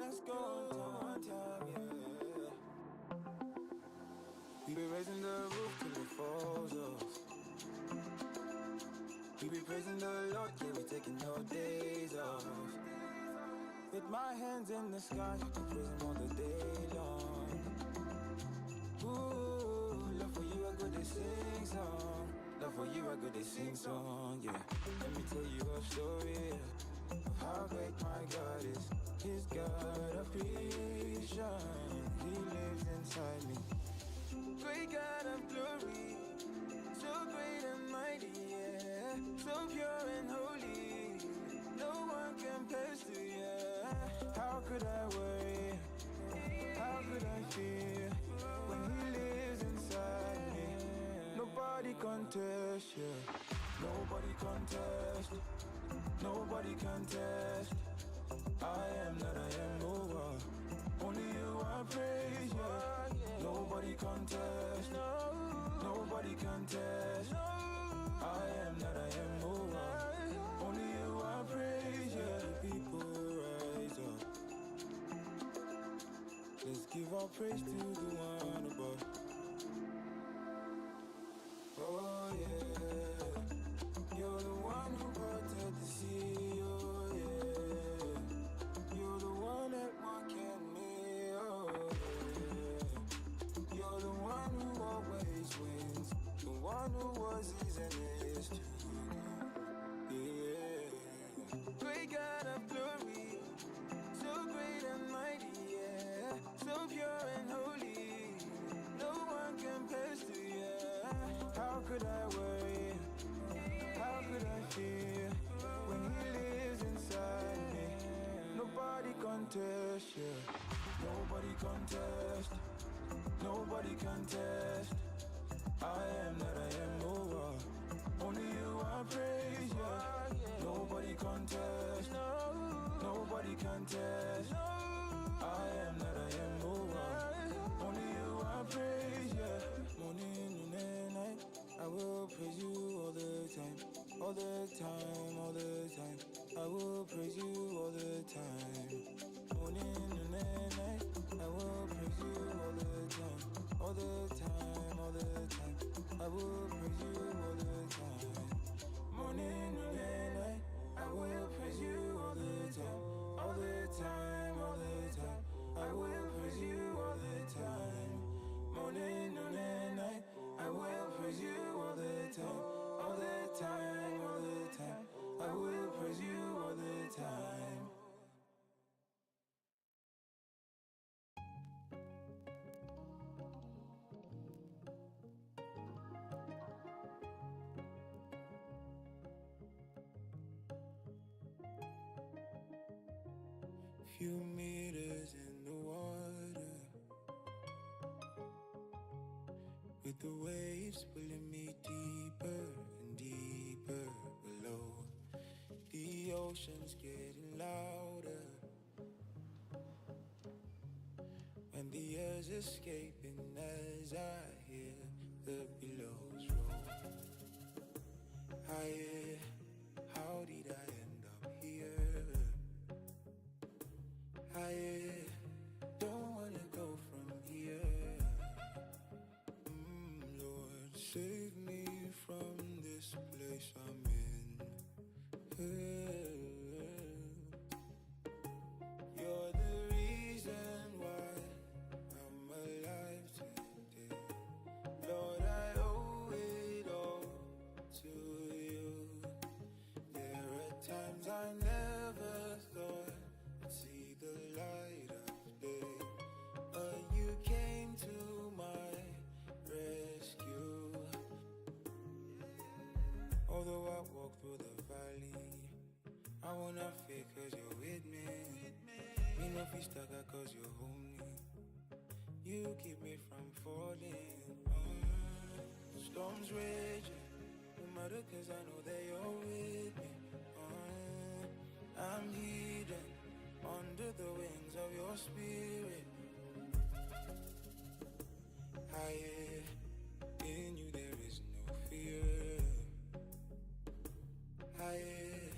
let's go one time, yeah. We be raising the roof till it falls off. We be praising the Lord, yeah, we taking no days off. With my hands in the sky, I can praise him all the day long. Ooh, love for you, I go to sing song. Love for you, I go to sing song, yeah. Let me tell you a story of how great my God is. He's God of creation, He lives inside me. Great God of glory, so great and mighty, yeah. So pure and holy, no one compares to you. How could I worry? How could I fear when He lives inside me? Nobody contest, yeah. Nobody contest. Nobody contest. I am that I am, oh, only you I praise, yeah. Nobody contest. Nobody contest. I am that I am, oh, only you I praise, yeah. People rise up. Let's give our praise to the one above. Oh yeah, you're the one who parted the sea, oh yeah. You're the one that walked in me, oh yeah. You're the one who always wins, the one who was, is, and is to come, yeah. Great God of glory, so great and mighty, yeah. So pure and holy, no one compares to you. How could I worry? How could I fear when He lives inside me? Nobody contest, yeah. Nobody contest. Nobody contest. I am that I am, oh, only you I praise, yeah. Nobody contest. Nobody contest. I am that I am, oh, only you I praise, yeah. Morning, noon, and night, I will praise you all the time. All the time, all the time, I will praise you all the time. Morning, noon, and night, I will praise you all the time. All the time, all the time, I will praise you all the time. Morning, noon, and night, I will praise you all the time. All the time, all the time, I will praise you all the time. Morning, noon, and night, I will praise you all the time. All the time, all the time, I will praise you all the time. Few meters in the water, with the waves pulling me deeper and deeper below. The ocean's getting louder, and the air's escaping as I hear the billows roll. Higher, how did I end up here? Higher, don't wanna go from here. Lord, save me from this place I'm in. You're the reason why I'm alive today. Lord, I owe it all to you. There are times I never thought I'd see the light of day, but you came to my rescue. Although I walk through the valley, I will not fear cause you're with me. Me no feel stuck cause you hold me. You keep me from falling. Storms raging, no matter cause I know that you're with me. I'm hidden under the wings of your spirit. Higher, in you there is no fear. Higher,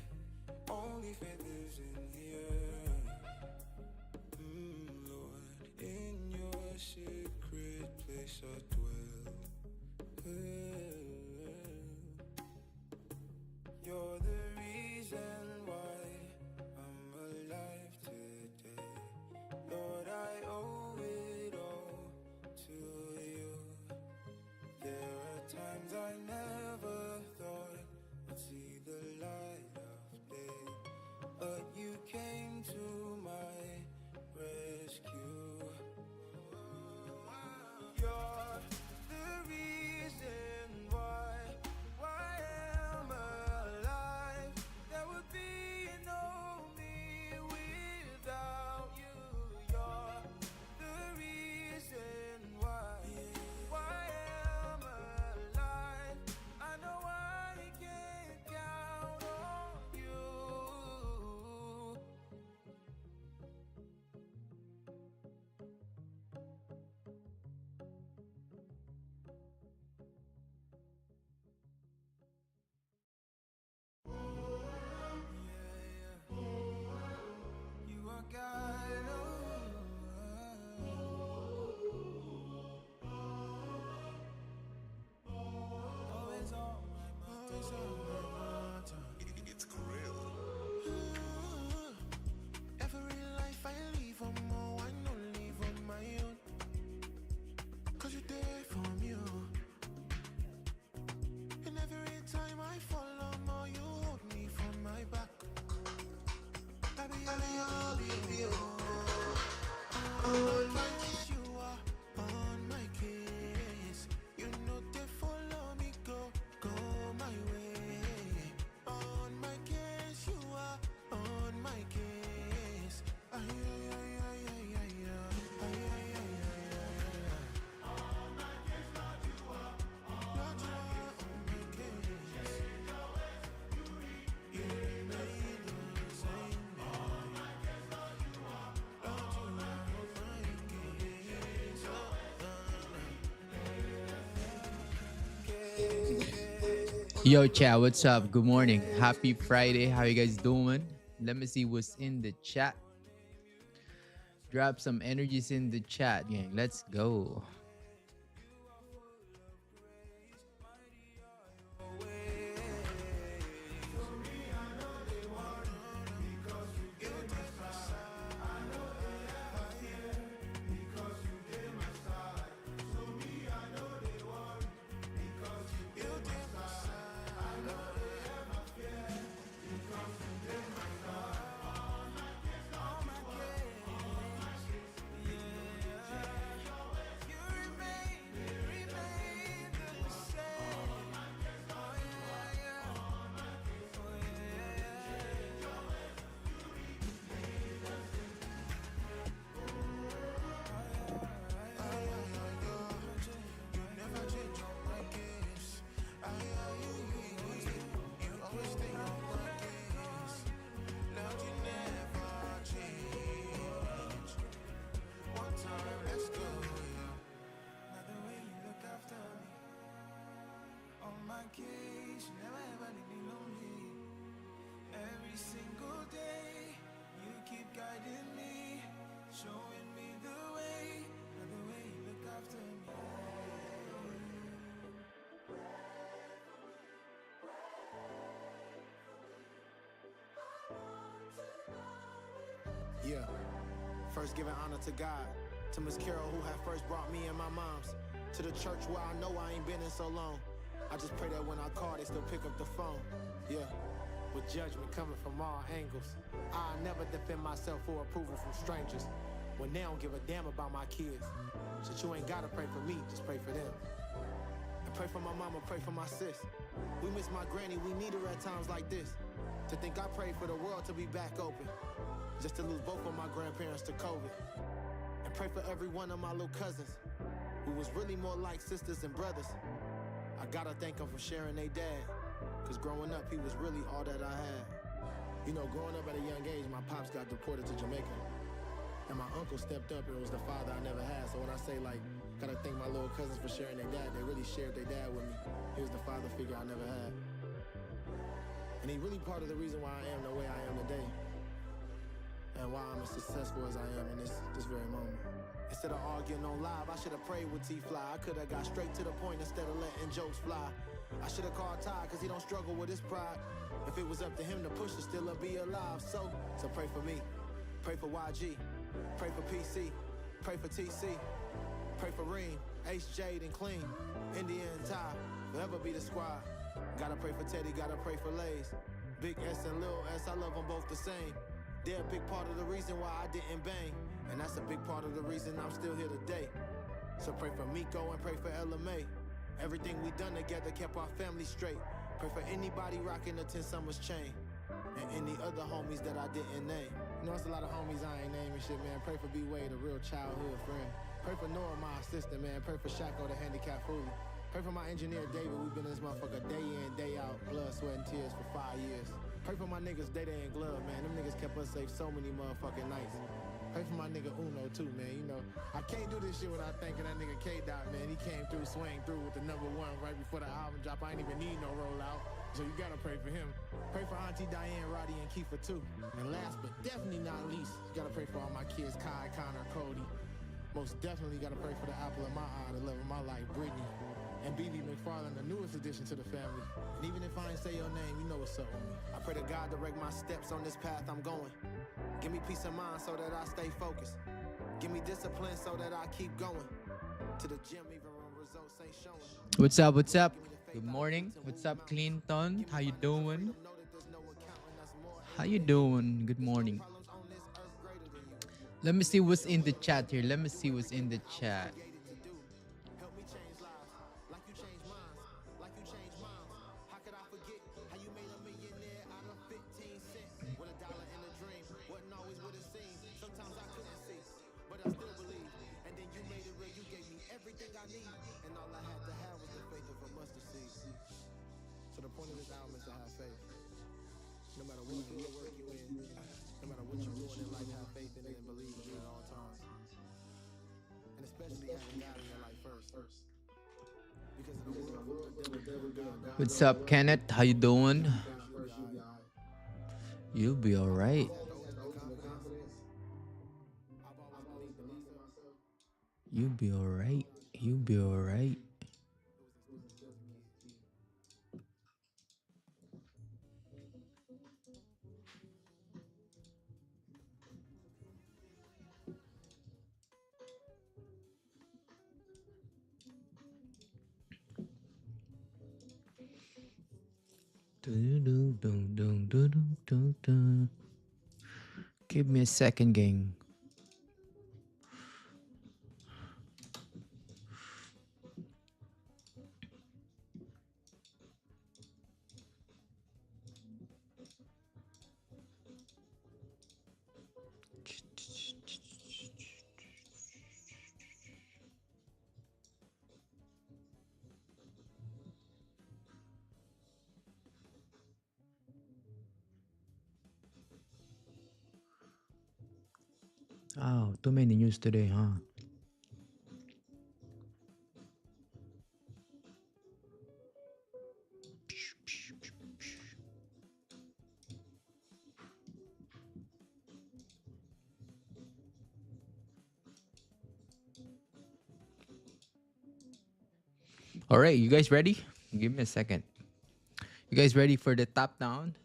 only faith lives in here. place I dwell. You're the reason why I'm alive today. Lord, I owe it all to you. There are times I never thought I'd see the light of day, but you came to my rescue. You're the reason why I'm alive. There would be no me without you. You're the reason why I'm alive. I know I can count on you. You are God, always on my mind. It's real. Every life I live, I'm more, I don't live on my own. 'Cause you're there for me, and every time I fall, more, you hold me from my back. I'll be you. You are on my case. You know they follow me, go my way. On my case, you are on my case. On my case, Lord, you are on my case. You remain the same. On my case, Lord, you are on my case. Yo, chat, what's up? Good morning. Happy Friday. How you guys doing? Let me see what's in the chat. Drop some energies in the chat, gang. Let's go. Case, you never ever leave me lonely. Every single day, you keep guiding me, showing me the way, and the way you look after me. Yeah, first giving honor to God, to Miss Carol who had first brought me and my moms, to the church where I know I ain't been in so long. I just pray that when I call, they still pick up the phone. Yeah, with judgment coming from all angles. I never defend myself for approval from strangers when they don't give a damn about my kids. So you ain't gotta pray for me, just pray for them. And pray for my mama, pray for my sis. We miss my granny, we need her at times like this. To think I prayed for the world to be back open, just to lose both of my grandparents to COVID. And pray for every one of my little cousins, who was really more like sisters and brothers. I gotta thank them for sharing their dad, cause growing up, he was really all that I had. You know, growing up at a young age, my pops got deported to Jamaica. And my uncle stepped up and was the father I never had. So when I say, like, gotta thank my little cousins for sharing their dad, they really shared their dad with me. He was the father figure I never had. And he really part of the reason why I am the way I am today. and why I'm as successful as I am in this very moment. Instead of arguing on live, I should have prayed with T-Fly. I could have got straight to the point instead of letting jokes fly. I should have called Ty, cause he don't struggle with his pride. If it was up to him, the push would still be alive. So pray for me, pray for YG, pray for PC, pray for TC, pray for Reem, Ace, Jade, and Clean, India and Ty, forever be the squad. Gotta pray for Teddy, gotta pray for Lays. Big S and Lil S, I love them both the same. They're a big part of the reason why I didn't bang. And that's a big part of the reason I'm still here today. So pray for Miko and pray for LMA. Everything we done together kept our family straight. Pray for anybody rocking the 10 Summers chain. And any other homies that I didn't name. You know, it's a lot of homies I ain't naming shit, man. Pray for B-Wade, a real childhood friend. Pray for Noah, my assistant, man. Pray for Shako, the handicapped foodie. Pray for my engineer, David. We've been in this motherfucker day in, day out. Blood, sweat, and tears for 5 years. Pray for my niggas, Day Day and Glove, man. Them niggas kept us safe so many motherfucking nights. Pray for my nigga Uno, too, man. You know, I can't do this shit without thanking that nigga K-Dot, man. He came through, swang through with the #1 right before the album drop. I ain't even need no rollout. So you gotta pray for him. Pray for Auntie Diane, Roddy, and Kiefer, too. And last but definitely not least, you gotta pray for all my kids, Kai, Connor, Cody. Most definitely gotta pray for the apple of my eye, the love of my life, Brittany. And BB McFarland, the newest addition to the family. And even if I ain't say your name, you know what's up with me. I pray to God direct my steps on this path I'm going. Give me peace of mind so that I stay focused. Give me discipline so that I keep going. To the gym even when results ain't showing. What's up? What's up? Good morning. What's up, Clinton? How you doing? How you doing? Good morning. Let me see what's in the chat here. Let me see what's in the chat. What's up, Kenneth? How you doing? You'll be all right. You'll be all right. You'll be all right. Give me a second, gang. Oh, too many news today, huh? All right, you guys ready? Give me a second. You guys ready for the top down?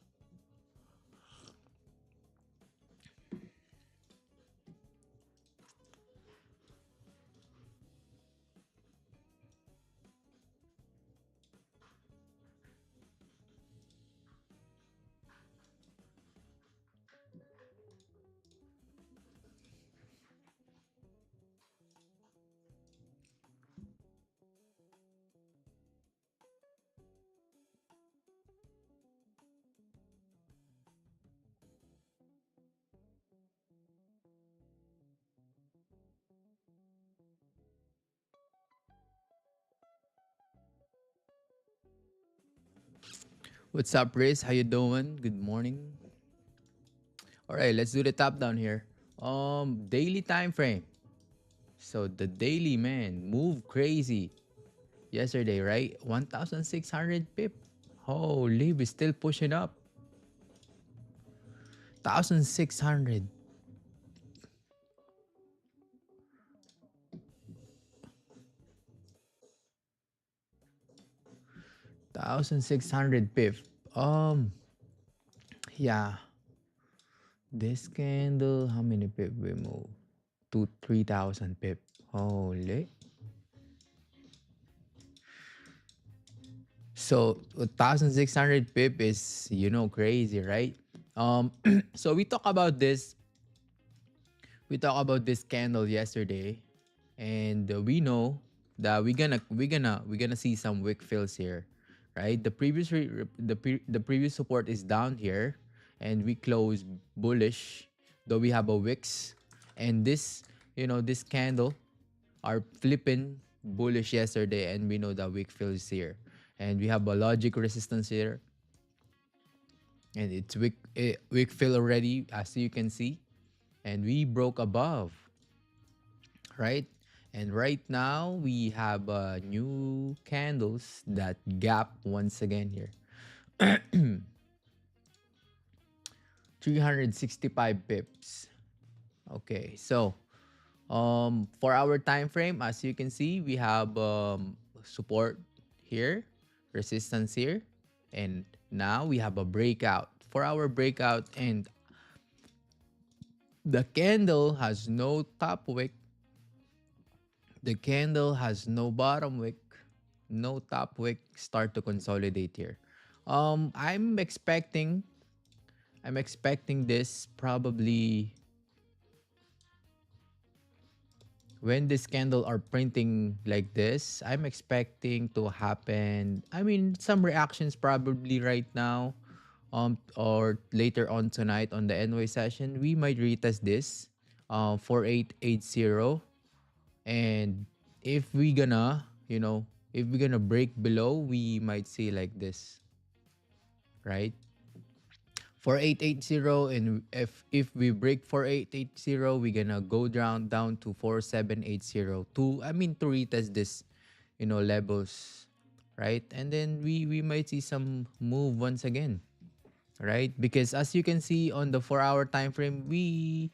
What's up, Riz? How you doing? Good morning. All right, let's do the top down here. Daily time frame. So the daily, man, move crazy. Yesterday, right? 1,600 pip. Holy, we're still pushing up. 1,600. 1,600 pip. Um, yeah. This candle, how many pip we move? To 3,000 pip. Holy. So 1,600 pip is, crazy, right? Um, so we talked about this candle yesterday, and we know that we're gonna see some wick fills here, right? The previous support is down here, and we close bullish, though we have a wicks, and this candle are flipping bullish yesterday, and we know that wick fill is here, and we have a logic resistance here, and it's wick fill already, as you can see, and we broke above, right? And right now we have new candles that gap once again here. 365 pips. Okay, so for our time frame, as you can see, we have support here, resistance here, and now we have a breakout. For our breakout, and the candle has no top wick, the candle has no bottom wick, no top wick, start to consolidate here. I'm expecting this probably when this candle are printing like this. I'm expecting to happen. I mean, some reactions probably right now, or later on tonight on the NY session, we might retest this, 4880, and if we gonna, if we're gonna break below, we might see like this, right? 4880, and if we break 4880, we're gonna go down to 4780 to, I mean, to retest this, levels, right? And then we might see some move once again, right? Because as you can see on the 4-hour time frame, we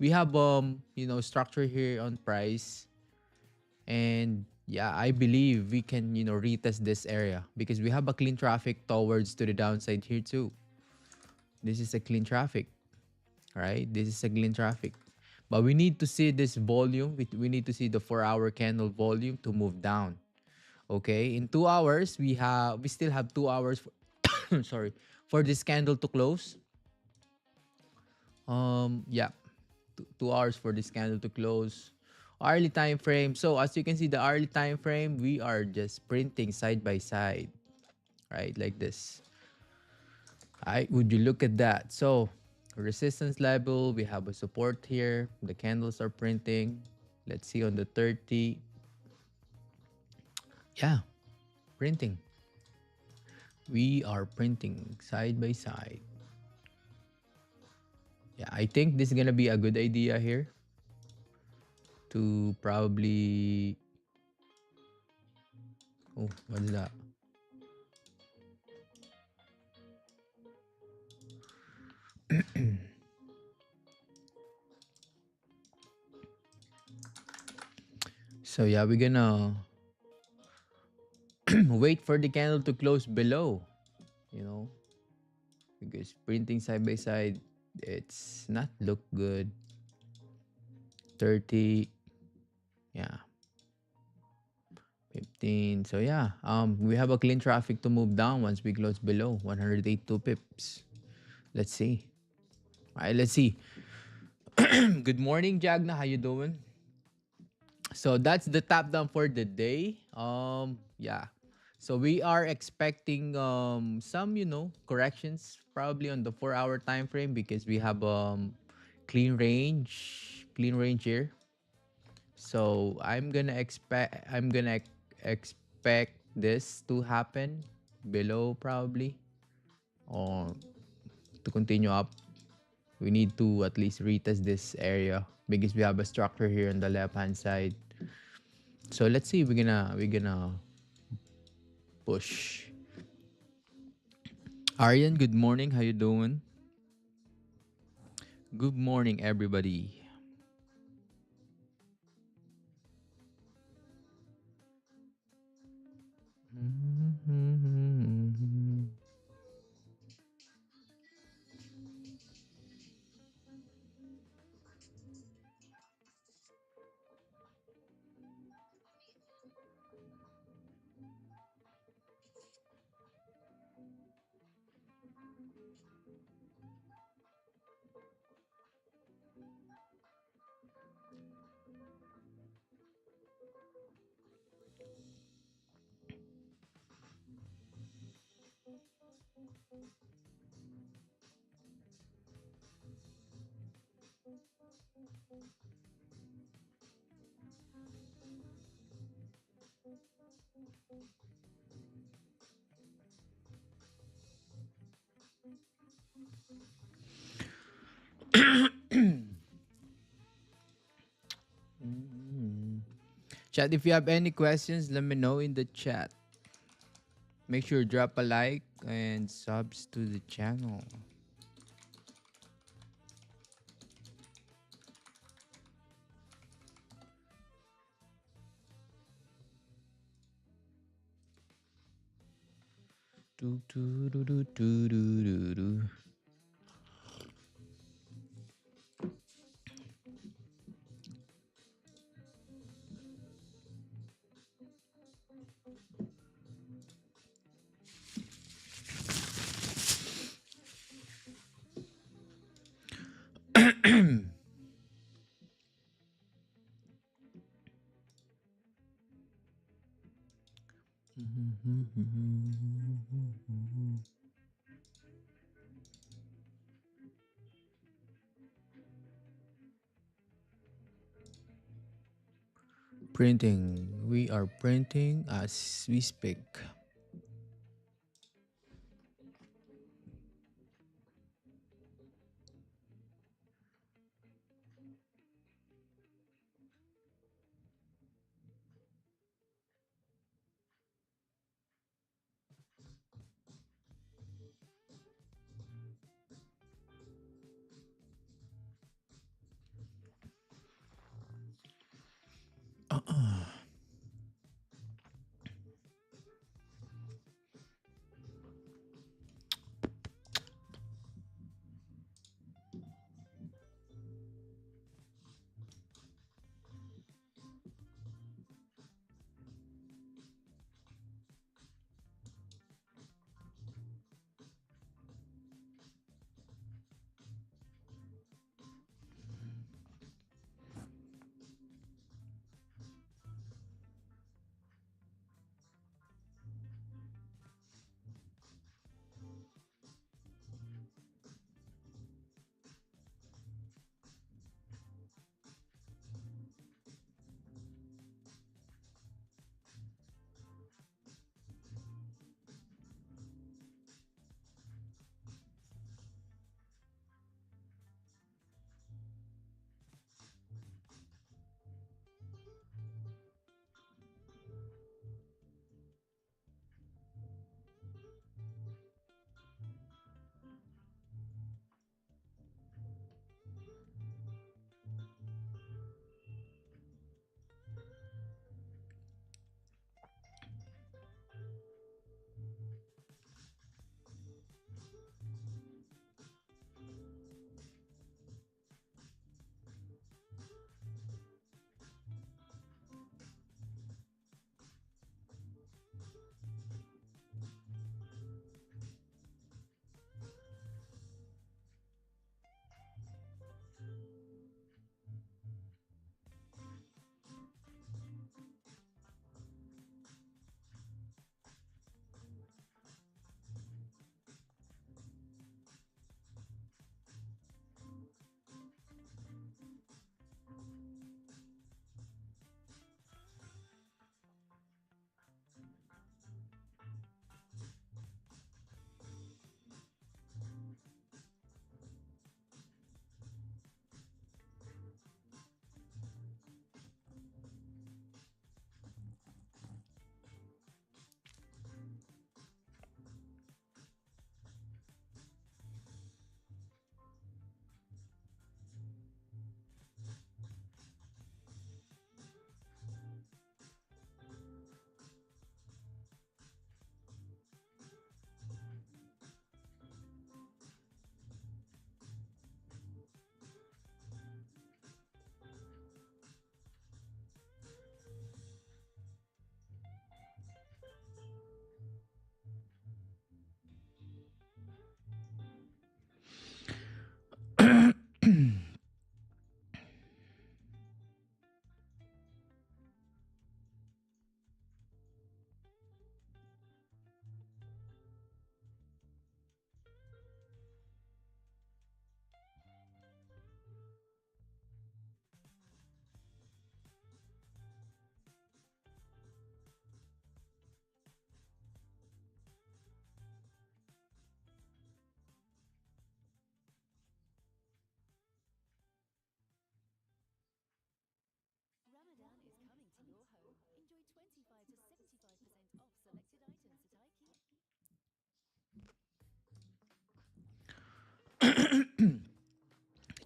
have structure here on price, and yeah, I believe we can, retest this area because we have a clean traffic towards to the downside here too. This is a clean traffic, right? This is a clean traffic. But we need to see this volume. We need to see the 4-hour candle volume to move down. Okay, in 2 hours, we still have 2 hours for, sorry, for this candle to close. Yeah, 2 hours for this candle to close. Hourly time frame. So as you can see, the hourly time frame, we are just printing side by side, right? Like this. Would you look at that? So resistance level, we have a support here. The candles are printing. Let's see on the 30. Yeah, printing. We are printing side by side. Yeah, I think this is gonna be a good idea here to probably. Oh, what's that? So yeah, we're gonna wait for the candle to close below, you know, because printing side by side, it's not look good. 30, yeah, 15. So yeah, we have a clean traffic to move down once we close below 182 pips. Let's see. All right, let's see. Good morning, Jagna. How you doing? So that's the top down for the day. Yeah. So we are expecting some, corrections probably on the 4-hour time frame because we have clean range here. So I'm gonna expect this to happen below probably, or to continue up. We need to at least retest this area because we have a structure here on the left hand side. So let's see. We're gonna push. Aryan, good morning. How you doing? Good morning, everybody. Mm. Chat, if you have any questions, let me know in the chat. Make sure to drop a like and subs to the channel. Do, do, do, do, do, do, do, do. Printing. We are printing as we speak.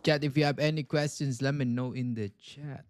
Chat, if you have any questions, let me know in the chat.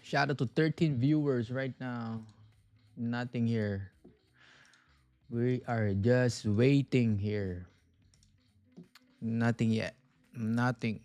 Shout out to 13 viewers right now. Nothing here. We are just waiting here. Nothing yet. Nothing.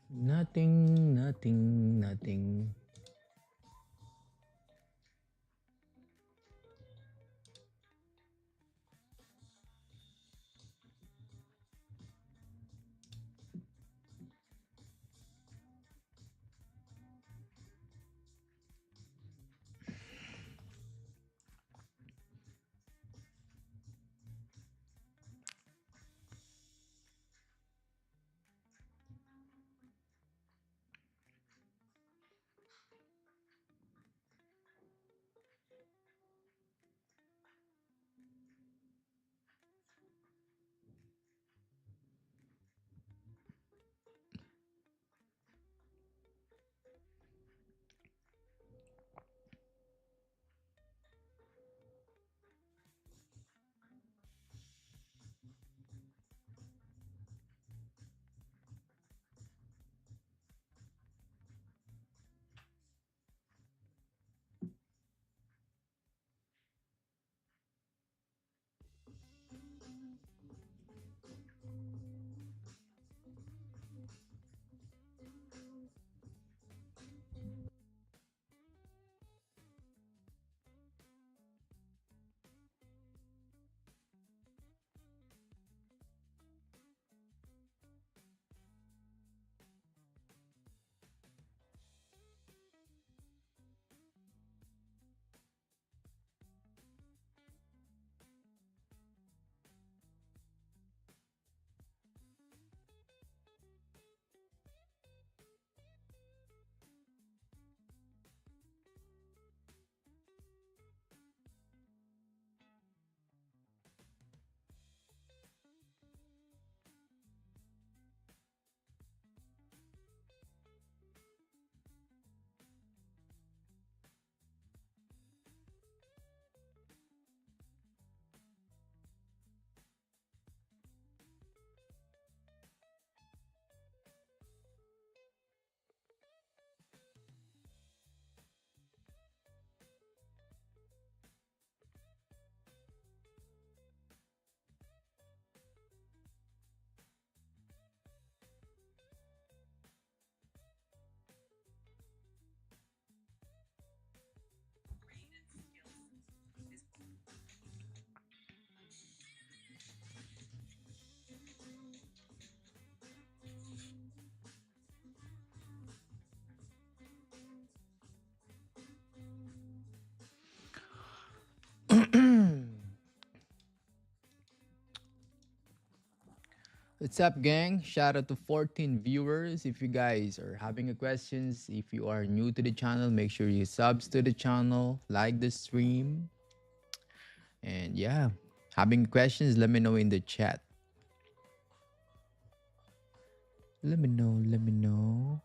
Nothing, nothing, nothing. What's up, gang? Shout out to 14 viewers. If you guys are having a questions, if you are new to the channel, make sure you subs to the channel, like the stream, and yeah, having questions, let me know in the chat. Let me know. Let me know.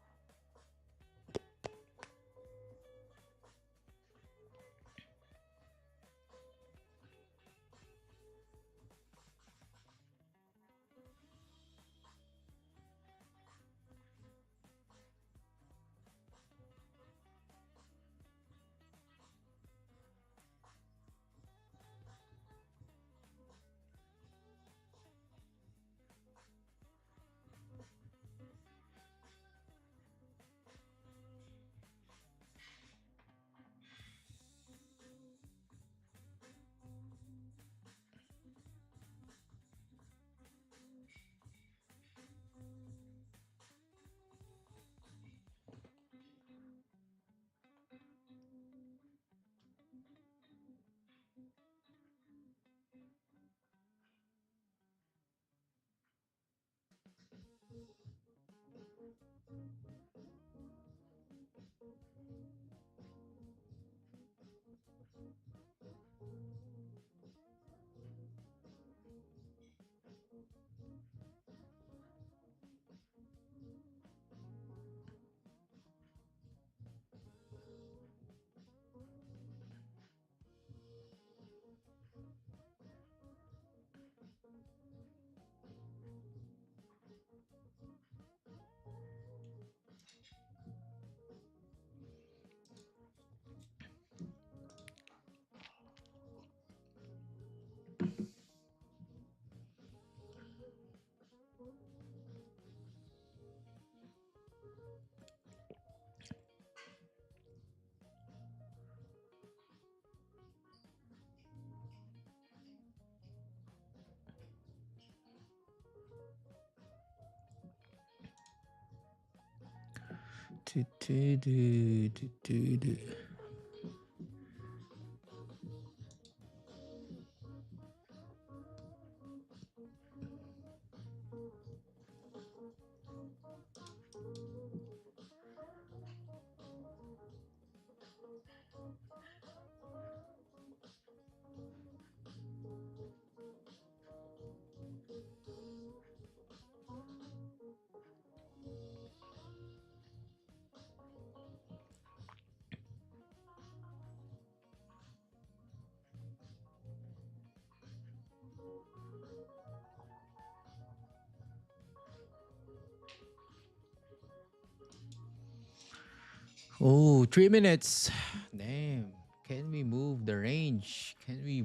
Oh, 3 minutes. Damn. Can we move the range? Can we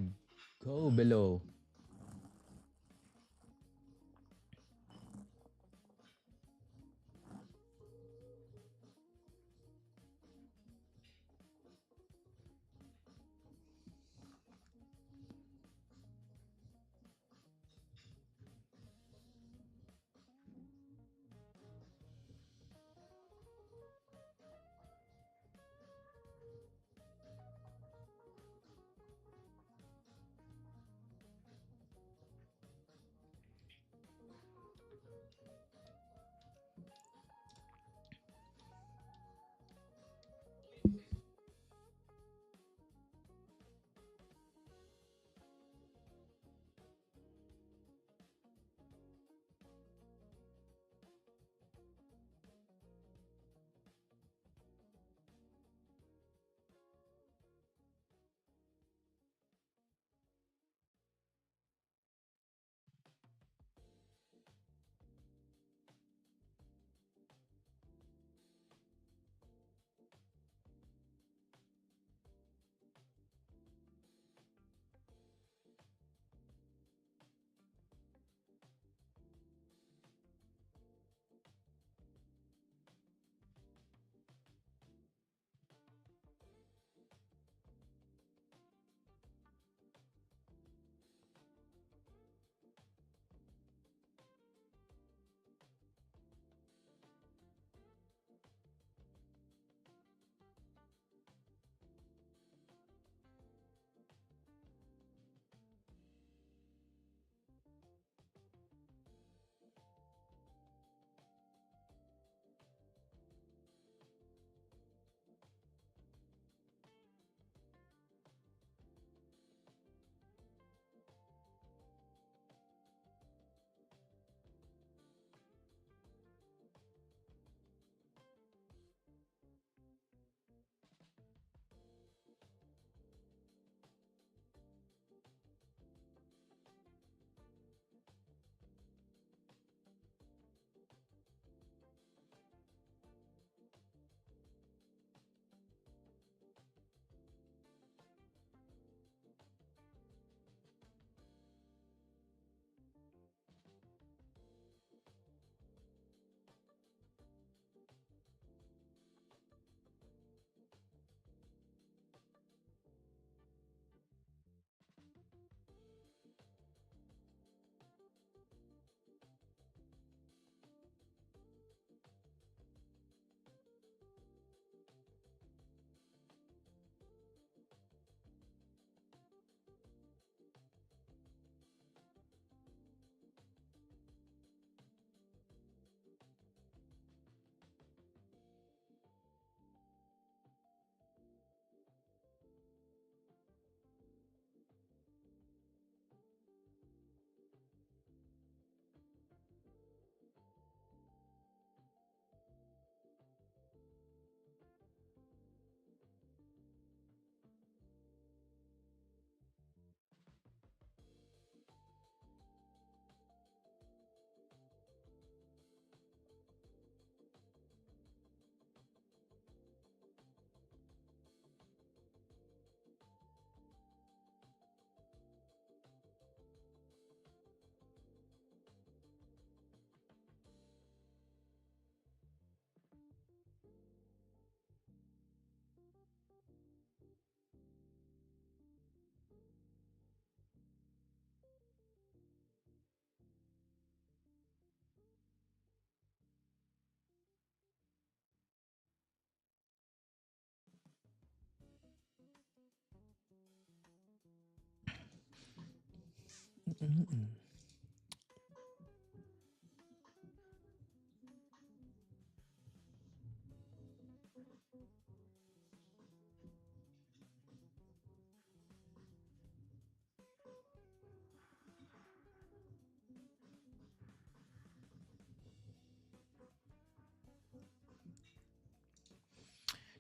go below?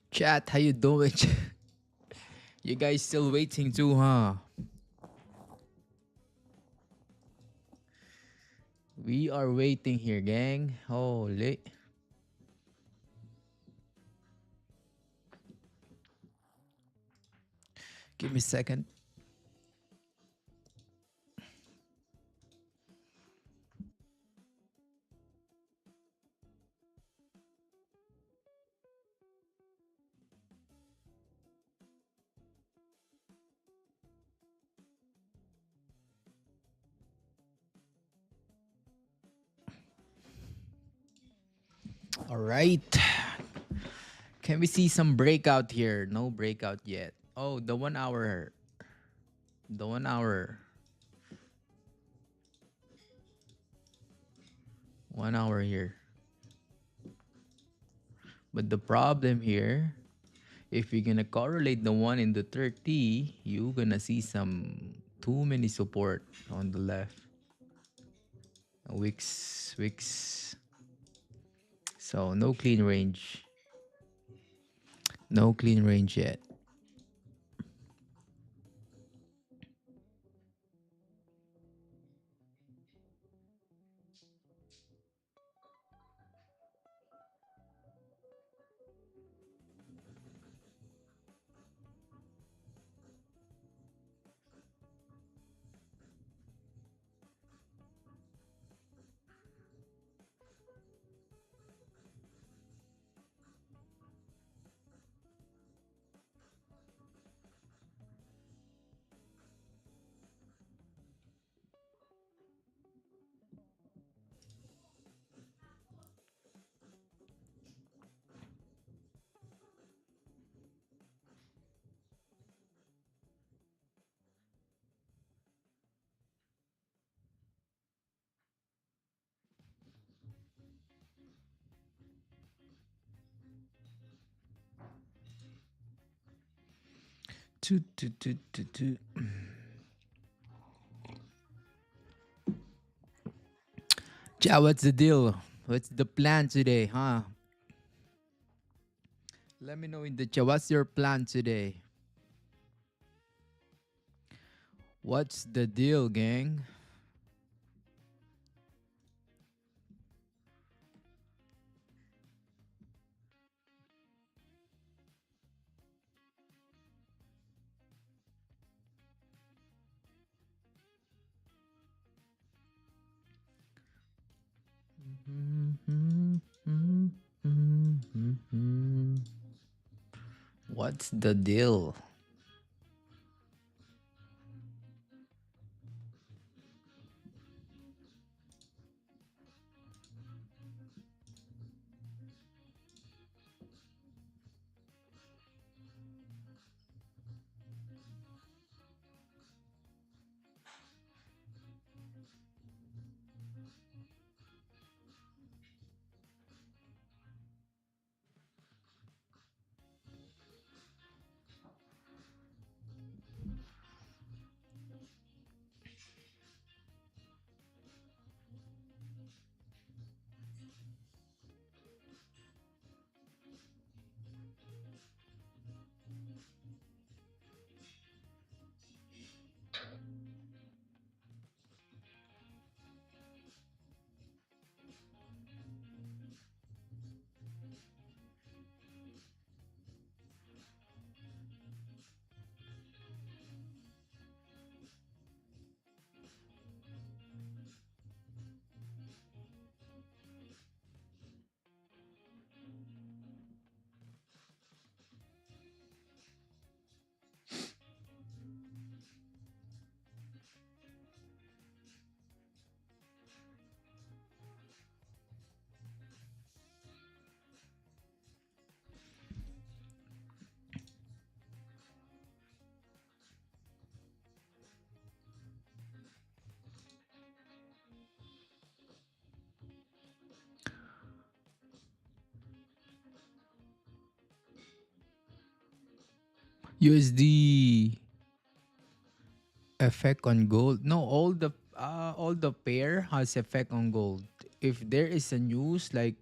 Chat, how you doing? You guys still waiting too, huh? We are waiting here, gang. Holy. Give me a second. All right. Can we see some breakout here? No breakout yet. Oh, the 1 hour. The 1 hour. 1 hour here. But the problem here, if you're gonna correlate the 1 and the 30, you're gonna see some too many support on the left. Wicks. So no clean range. No clean range yet. Ja, what's the deal? What's the plan today, huh? Let me know in the chat. What's your plan today? What's the deal, gang? What's the deal? USD effect on gold. No, all the pair has effect on gold. If there is a news like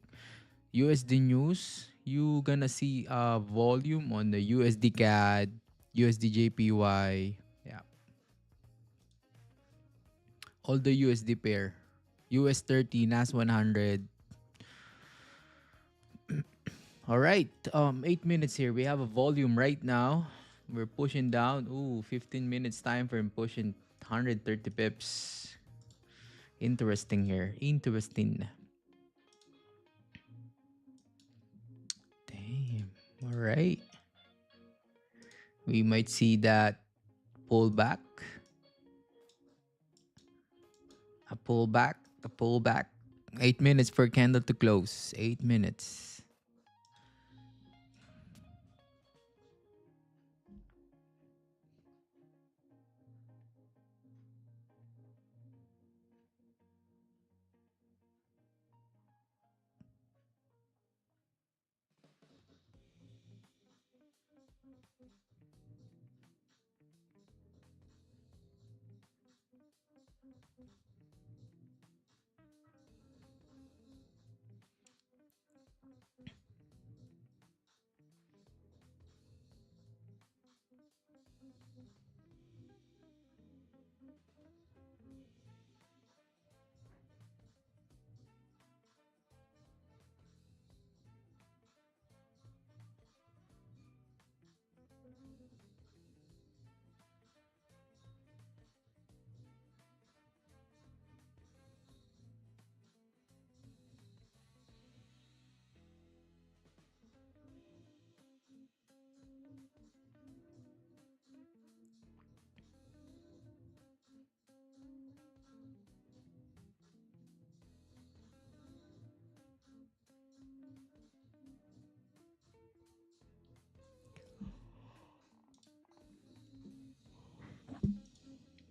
USD news, you gonna see volume on the USD CAD, USD JPY, yeah, all the USD pair, US 30, NAS 100. All right, 8 minutes here. We have a volume right now. We're pushing down. Ooh, 15 minutes time for pushing 130 pips. Interesting here. Interesting. Damn. All right. We might see that pullback. A pullback. A pullback. 8 minutes for candle to close. 8 minutes.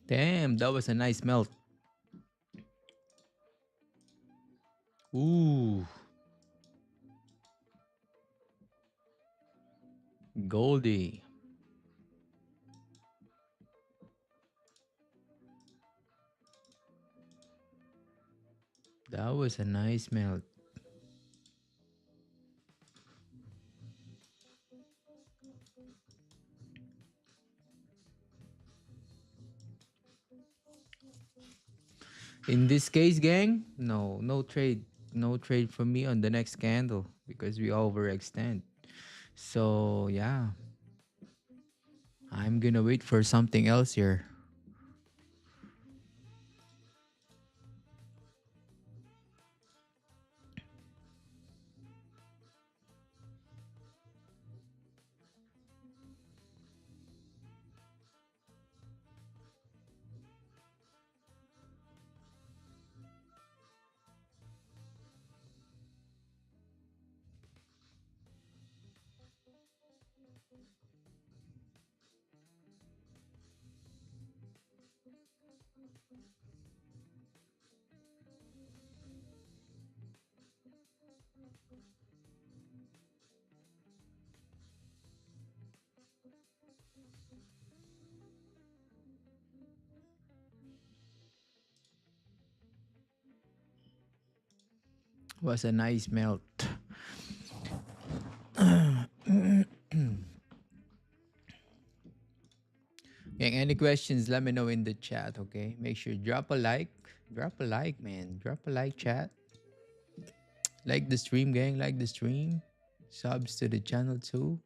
Damn, that was a nice melt. Ooh, Goldie. That was a nice melt. In this case, gang, no trade. No trade for me on the next candle because we overextend. So, yeah, I'm gonna wait for something else here. Was a nice melt. Gang, any questions, let me know in the chat, okay? Make sure drop a like. Drop a like, man. Drop a like, chat. Like the stream, gang. Like the stream. Subs to the channel too.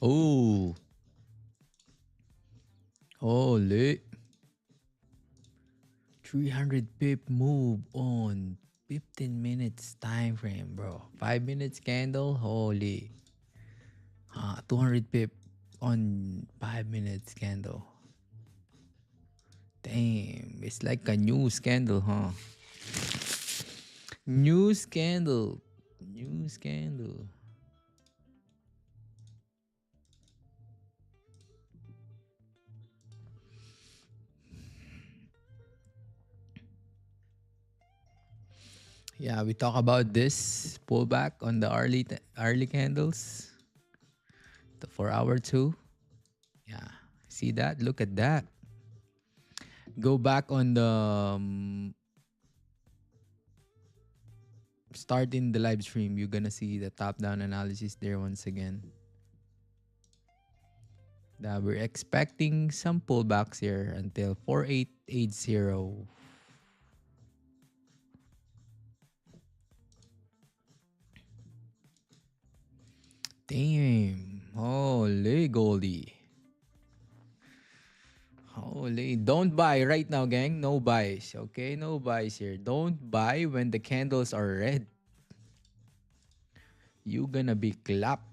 Oh, holy. 300 pip move on 15 minutes time frame, bro. 5 minutes candle, holy. 200 pip on 5 minutes candle. Damn, it's like a new scandal, huh? New scandal. New scandal. Yeah, we talk about this pullback on the early candles, the 4 hour two. Yeah, see that? Look at that. Go back on the start in the live stream. You're gonna see the top down analysis there once again. That we're expecting some pullbacks here until 4880. Damn. Holy Goldie. Holy. Don't buy right now, gang. No buys. Okay? No buys here. Don't buy when the candles are red. You gonna be clapped.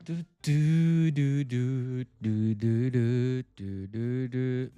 Do, do, do, do, do, do, do, do, do, do.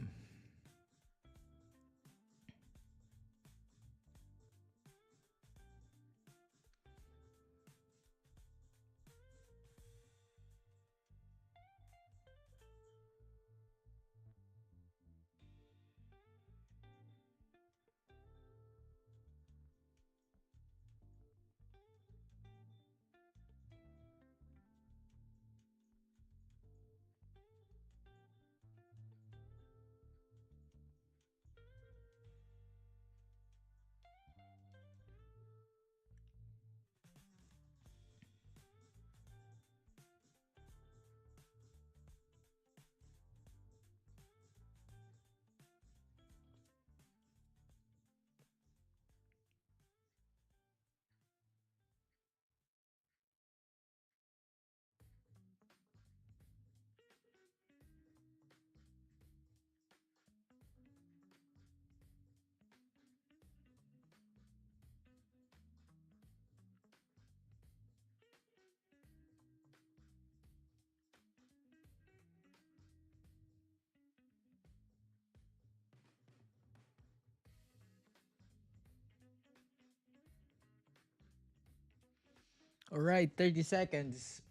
All right, 30 seconds.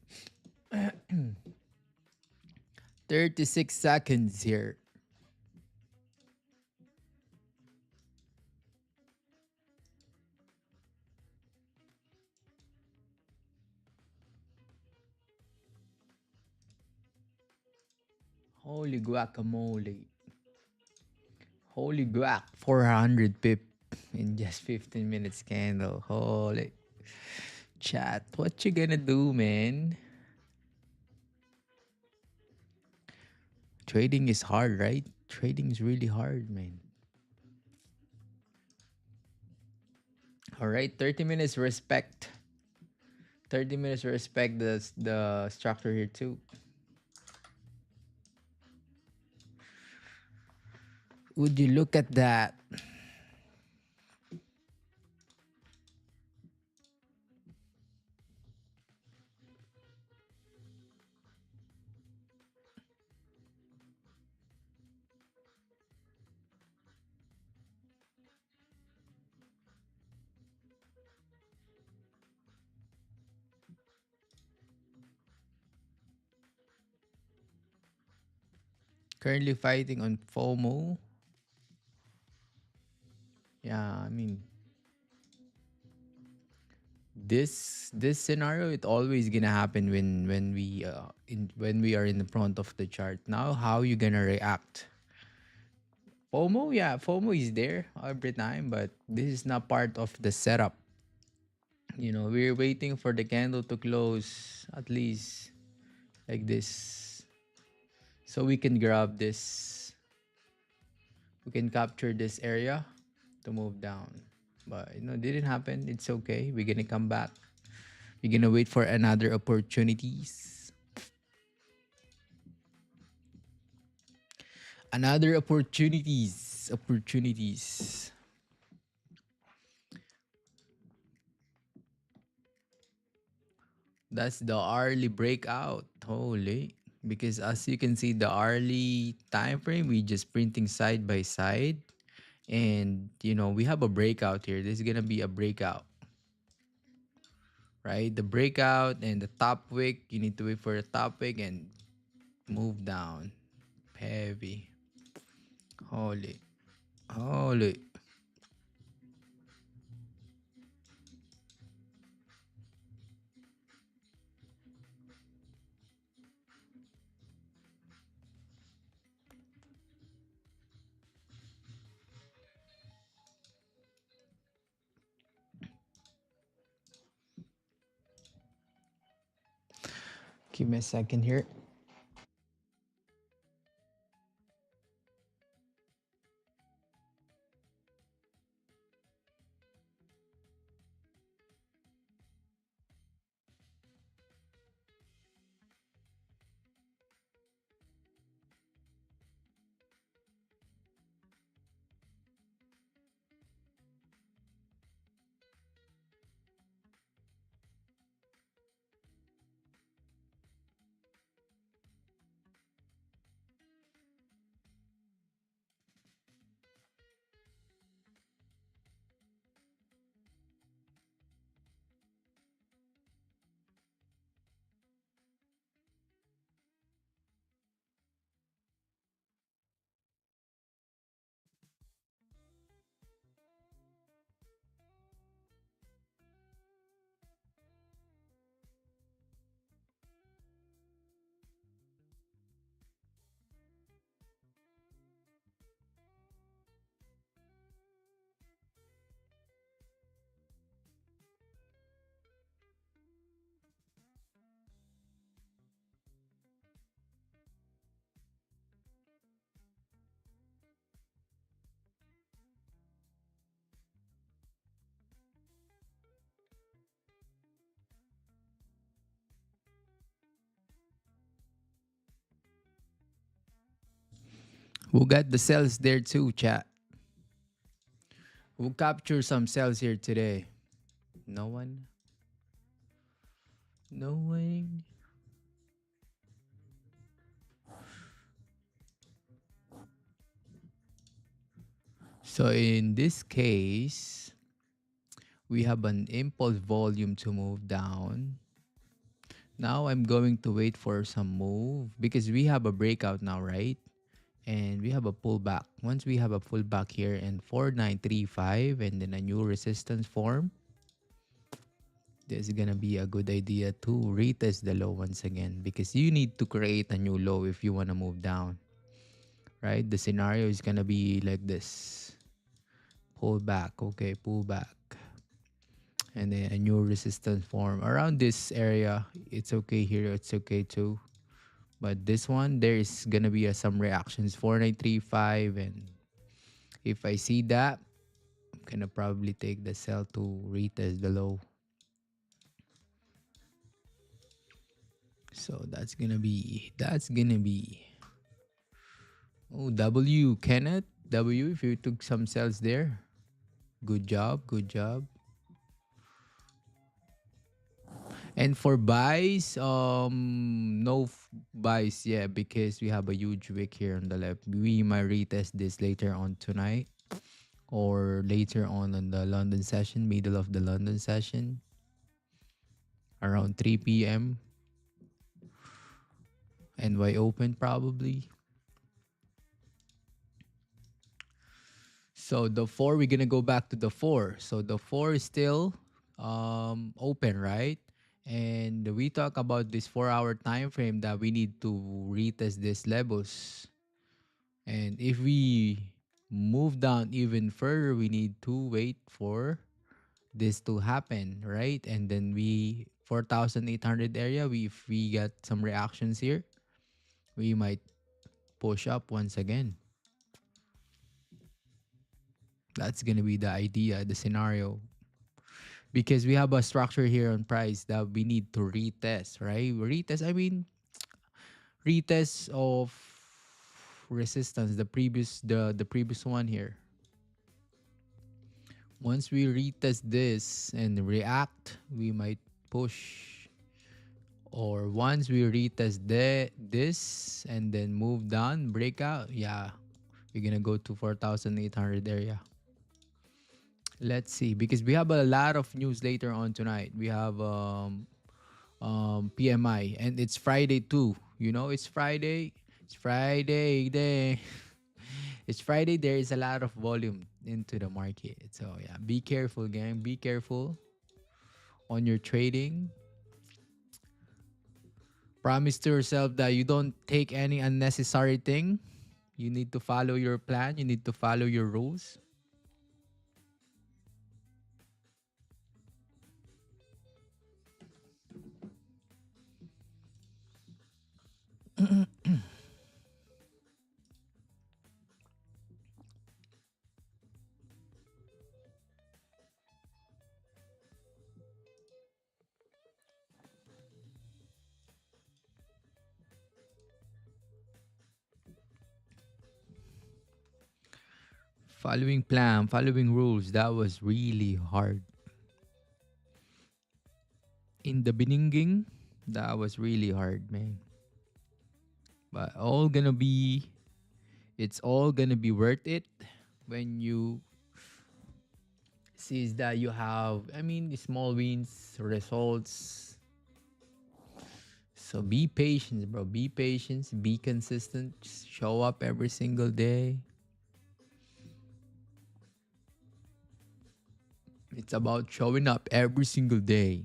36 seconds here. Holy guacamole. Holy guac. 400 pip in just 15 minutes candle. Holy. Chat, what you gonna do, man? Trading is hard, right? Trading is really hard, man. All right, 30 minutes respect. 30 minutes respect the structure here too. Would you look at that? Currently fighting on FOMO. Yeah, I mean, this scenario it always gonna happen when we are in the front of the chart. Now how you gonna react? FOMO, yeah, FOMO is there every time, but this is not part of the setup. We're waiting for the candle to close at least like this, so we can grab this. We can capture this area to move down. But didn't happen. It's okay. We're gonna come back. We're gonna wait for another opportunities. Another opportunities. Opportunities. That's the hourly breakout. Holy. Because as you can see, the hourly time frame, we just printing side by side. And we have a breakout here. This is gonna be a breakout, right? The breakout and the top wick. You need to wait for the top wick and move down. Heavy. Holy. Holy. Give me a second here. Who got the cells there too, chat? Who capture some cells here today? No one? No one? So in this case, we have an impulse volume to move down. Now I'm going to wait for some move because we have a breakout now, right? And we have a pullback. Once we have a pullback here and 4935 and then a new resistance form, this is gonna be a good idea to retest the low once again because you need to create a new low if you wanna move down, right? The scenario is gonna be like this. Pull back, okay, pull back. And then a new resistance form. Around this area, it's okay here, it's okay too. But this one, there is gonna be some reactions. 4935 and if I see that, I'm gonna probably take the sell to retest the low. So that's gonna be oh W Kenneth W if you took some cells there. Good job, good job. And for buys, no buys yet because we have a huge wick here on the left. We might retest this later on tonight or later on in the London session, middle of the London session, around 3 p.m. NY Open probably. So the four, we're gonna go back to the four. So the four is still open, right? And we talk about this 4 hour time frame that we need to retest these levels. And if we move down even further, we need to wait for this to happen, right? And then we 4,800 area, if we get some reactions here, we might push up once again. That's gonna be the idea, the scenario. Because we have a structure here on price that we need to retest, right? Retest, I mean, retest of resistance, the previous one here. Once we retest this and react, we might push. Or once we retest this and then move down, breakout, yeah, we're gonna go to 4,800 area. Let's see, because we have a lot of news later on tonight. We have PMI, and it's Friday too. You know, it's Friday. It's Friday day. It's Friday. There is a lot of volume into the market. So yeah, be careful, gang. Be careful on your trading. Promise to yourself that you don't take any unnecessary thing. You need to follow your plan. You need to follow your rules. Following plan, following rules, that was really hard. In the beginning, that was really hard, man. But it's all gonna be worth it when you see that you have, I mean, small wins, results. So be patient, bro. Be patient, be consistent, just show up every single day. It's about showing up every single day.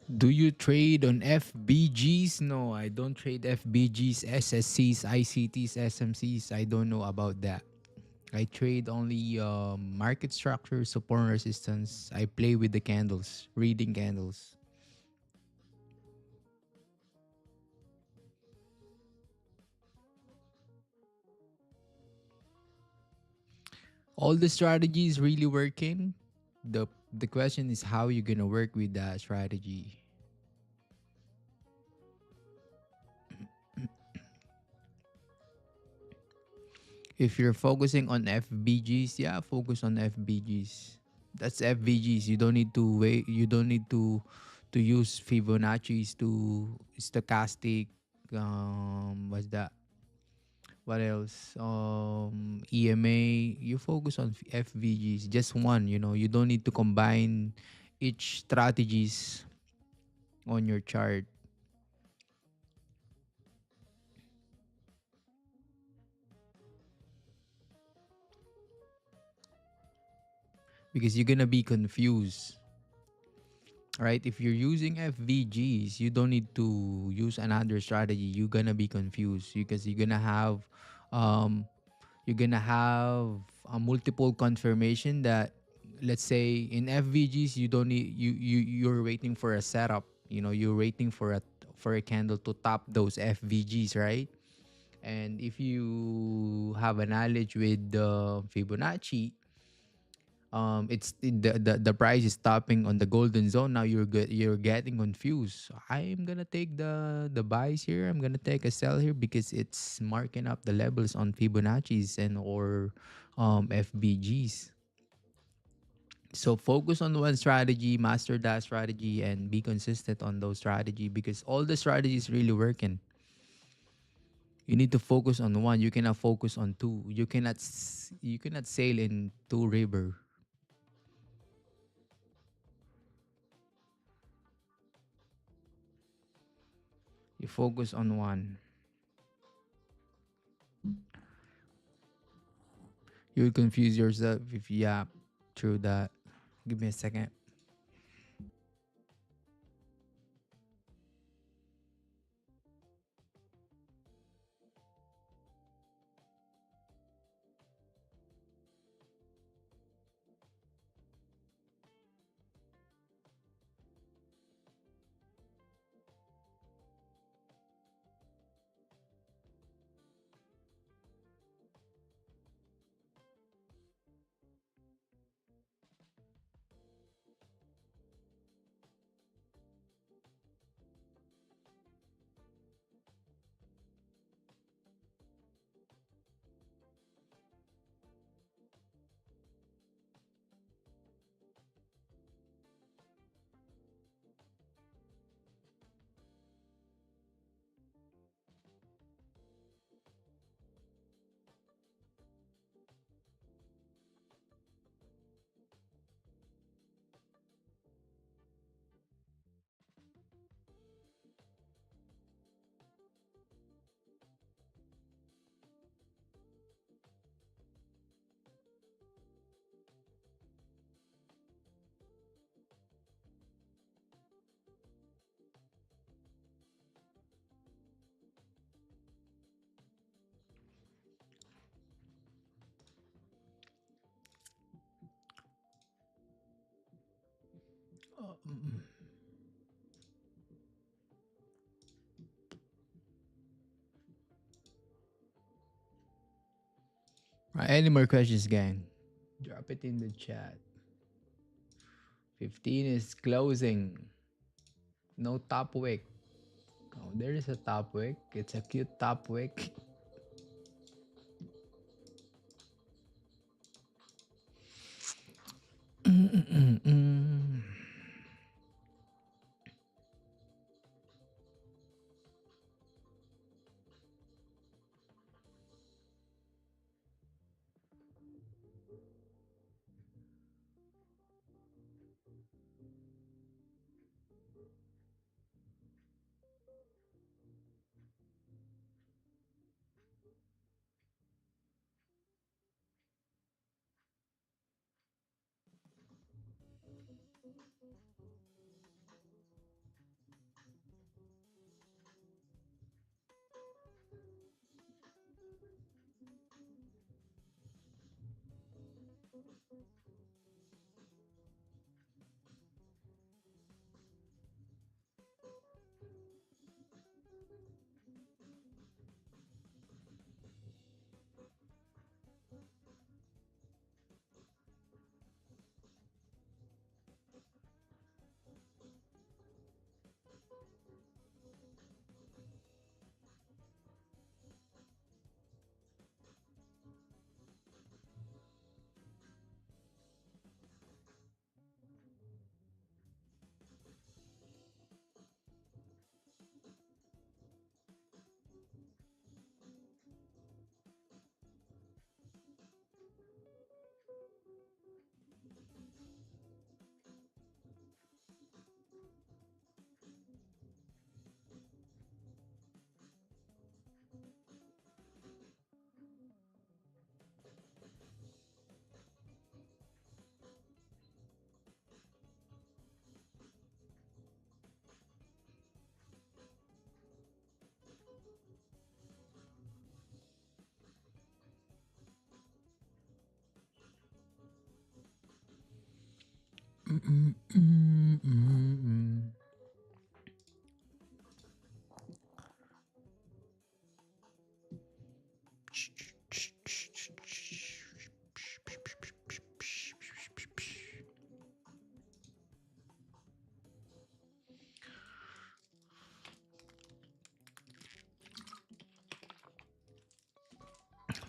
Do you trade on FBGs? No, I don't trade FBGs, SSCs, ICTs, SMCs. I don't know about that. I trade only market structure, support and resistance. I play with the candles, reading candles. All the strategies really working. The question is how you're gonna work with that strategy. If you're focusing on FBGs, yeah, focus on FBGs. That's FBGs. You don't need to wait. You don't need to use Fibonacci's to stochastic. What's that? What else? EMA. You focus on FVGs. Just one. You don't need to combine each strategies on your chart because you're gonna be confused. Right? If you're using FVGs, you don't need to use another strategy. You're gonna be confused because um, you're gonna have a multiple confirmation that, let's say, in FVGs you don't need you're waiting for a setup. You're waiting for a candle to top those FVGs, right? And if you have a knowledge with the Fibonacci, the price is stopping on the golden zone. Now you're getting confused. I'm gonna take the buys here. I'm gonna take a sell here because it's marking up the levels on Fibonacci's and or FBGs. So focus on one strategy, master that strategy, and be consistent on those strategy because all the strategies really working. You need to focus on one. You cannot focus on two. You cannot sail in two river. You focus on one. You'll confuse yourself if yeah, true that. Give me a second. Right, any more questions, gang? Drop it in the chat. 15 is closing. No top wick. Oh, there is a top wick. It's a cute top wick.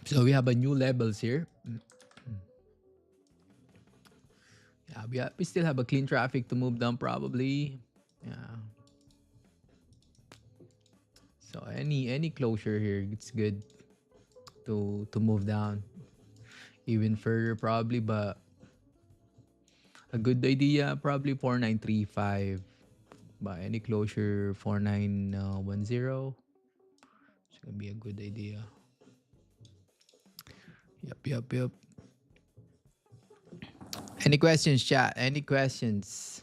So we have a new levels here. Yeah, we still have a clean traffic to move down probably. Yeah. So any closure here, it's good to move down even further probably, but a good idea probably 4935. But any closure 4910, it's gonna be a good idea. Yep. Any questions, chat? Any questions?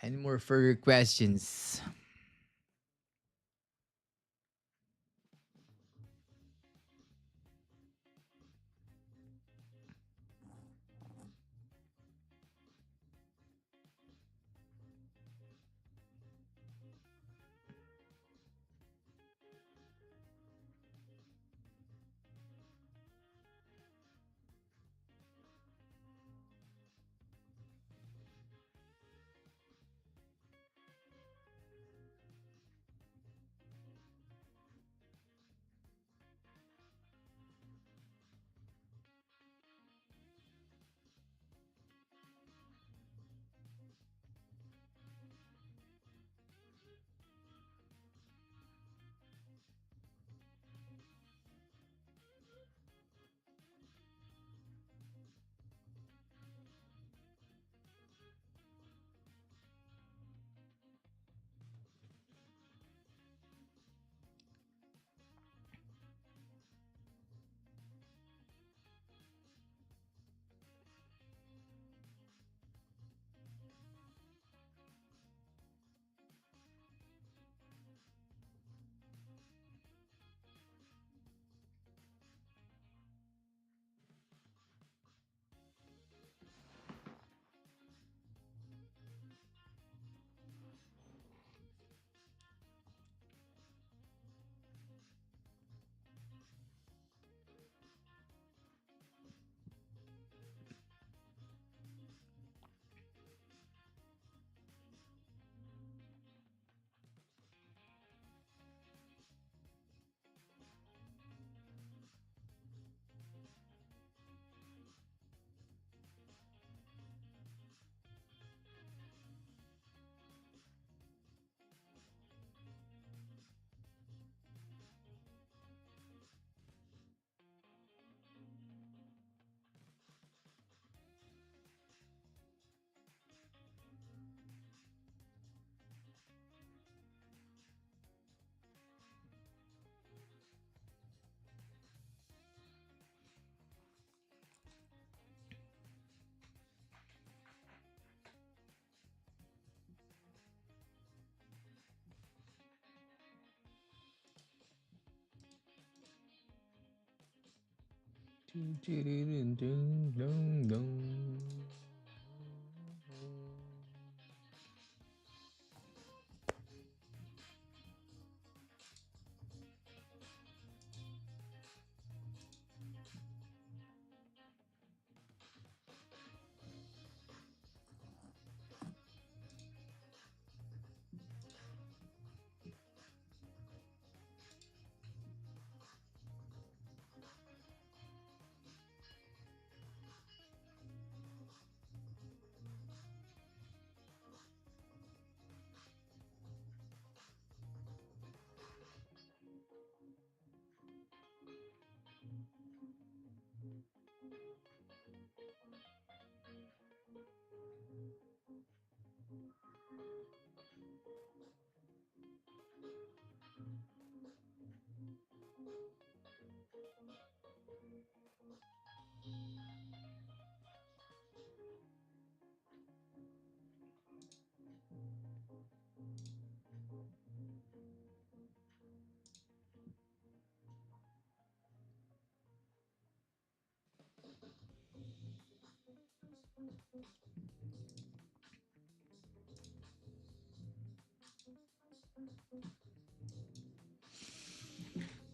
Any more further questions?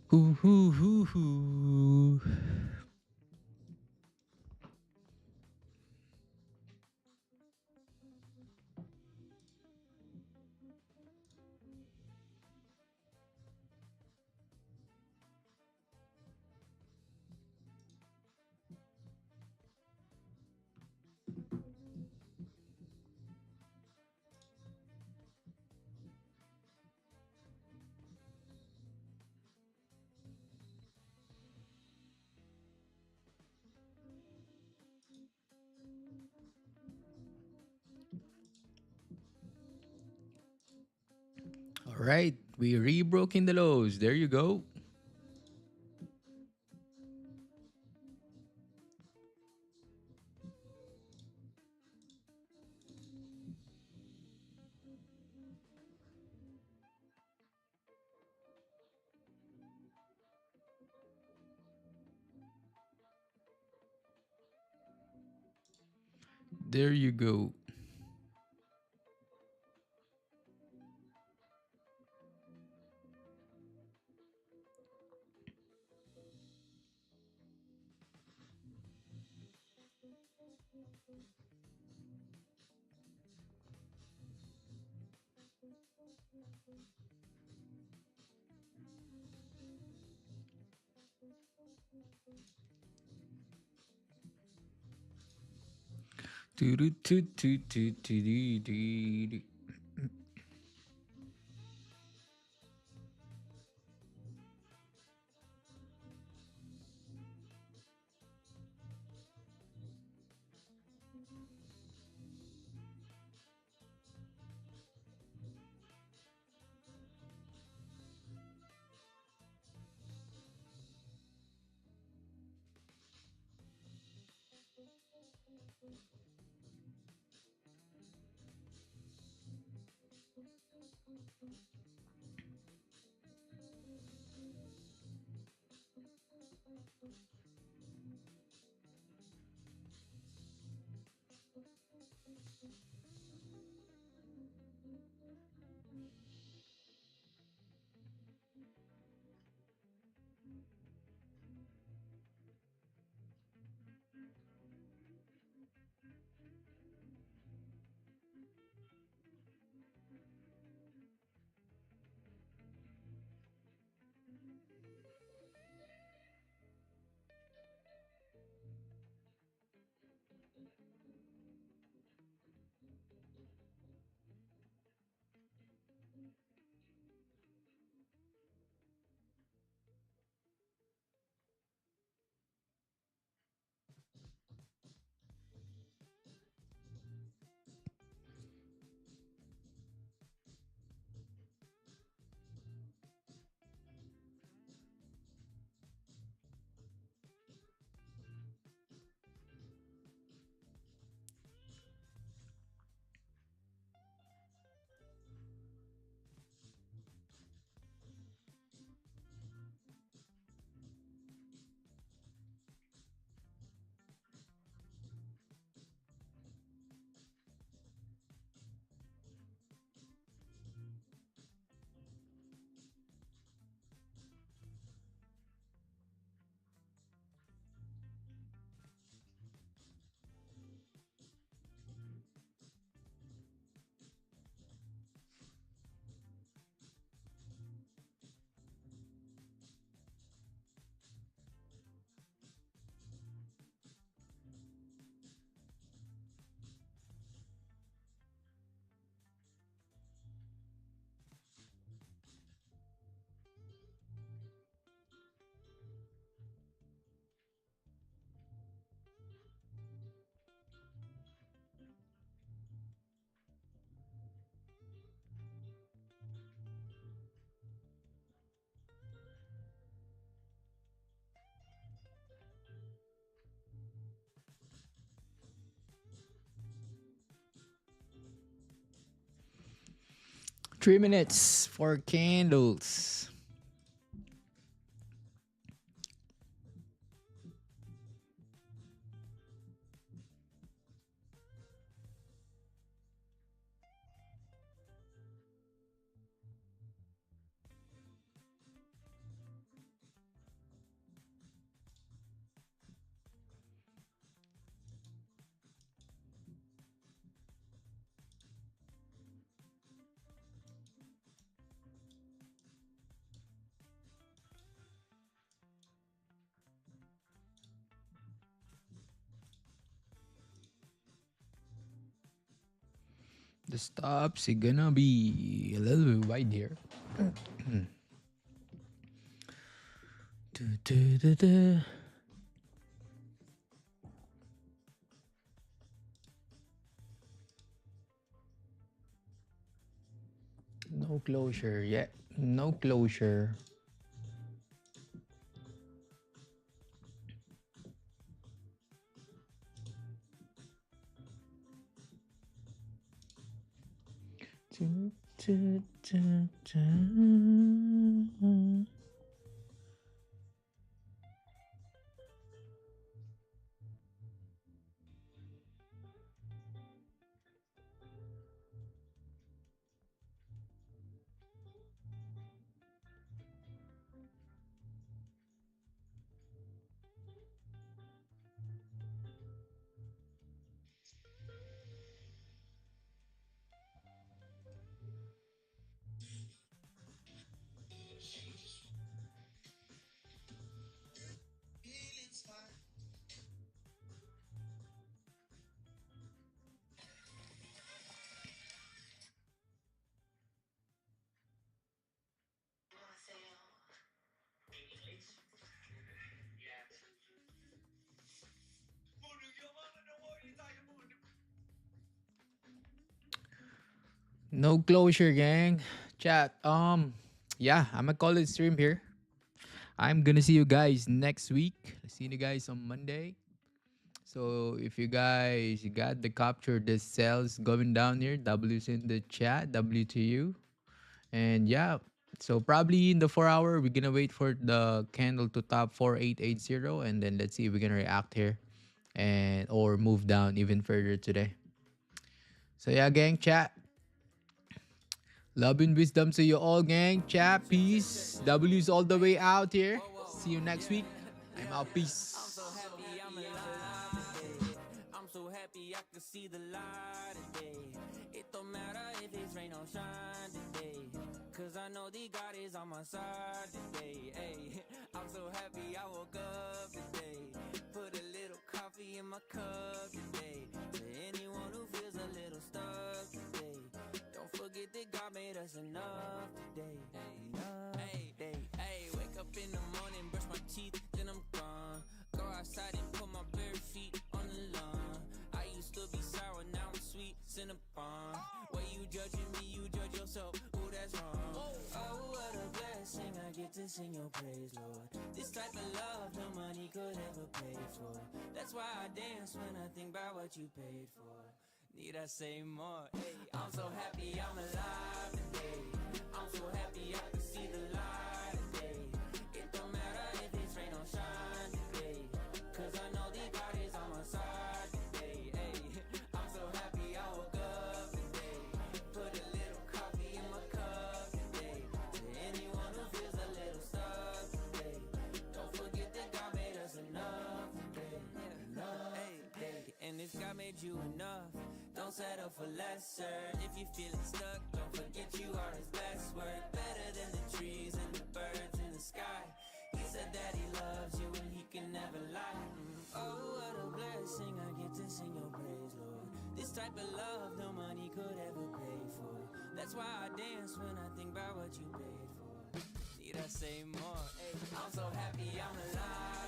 Hoo hoo hoo hoo. All right, we rebroken the lows. There you go. There you go. Doo-doo-doo-doo-doo-doo-doo-doo. Three minutes for candles. the stops are gonna be a little bit wide here. No closure yet. No closure. No closure, gang. Chat. Yeah, I'm gonna call it stream here. I'm gonna see you guys next week. See you guys on Monday. So if you guys got the capture the cells going down here, W's in the chat, W to you. And yeah, so probably in the 4 hour, we're gonna wait for the candle to top 4880, and then let's see if we're gonna react here and or move down even further today. So yeah, gang, chat. Love and wisdom to you all, gang. Chat, peace. W's all the way out here. See you next week. I'm out. Peace. I'm so happy I can see the light today. It don't matter if it's rain or shine today, cause I know the God is on my side today. Ay, I'm so happy I woke up today. Put a little coffee in my cup today. To anyone who feels a little stuck today, don't forget that God made us enough today. Hey, wake up in the morning, brush my teeth, then I'm gone. Go outside and put my bare feet on the lawn. I used to be sour, now I'm sweet, Cinnabon. Way you judging me, you judge yourself, ooh, that's wrong. Oh, what a blessing, I get to sing your praise, Lord. This type of love, no money could ever pay for. That's why I dance when I think about what you paid for. Need I say more? Hey, I'm so happy I'm alive today. I'm so happy I can see the light today. It don't matter if it's rain or shine today, cause I know the God is on my side today. Ay, I'm so happy I woke up today. Put a little coffee in my cup today. To anyone who feels a little stuck today, don't forget that God made us enough today. Enough today. And if God made you enough, don't settle for lesser. If you're feeling stuck, don't forget you are his best work. Better than the trees and the birds in the sky. He said that he loves you and he can never lie. Oh, what a blessing, I get to sing your praise, Lord. This type of love no money could ever pay for. That's why I dance when I think about what you paid for. Need I say more? Ay, I'm so happy I'm alive.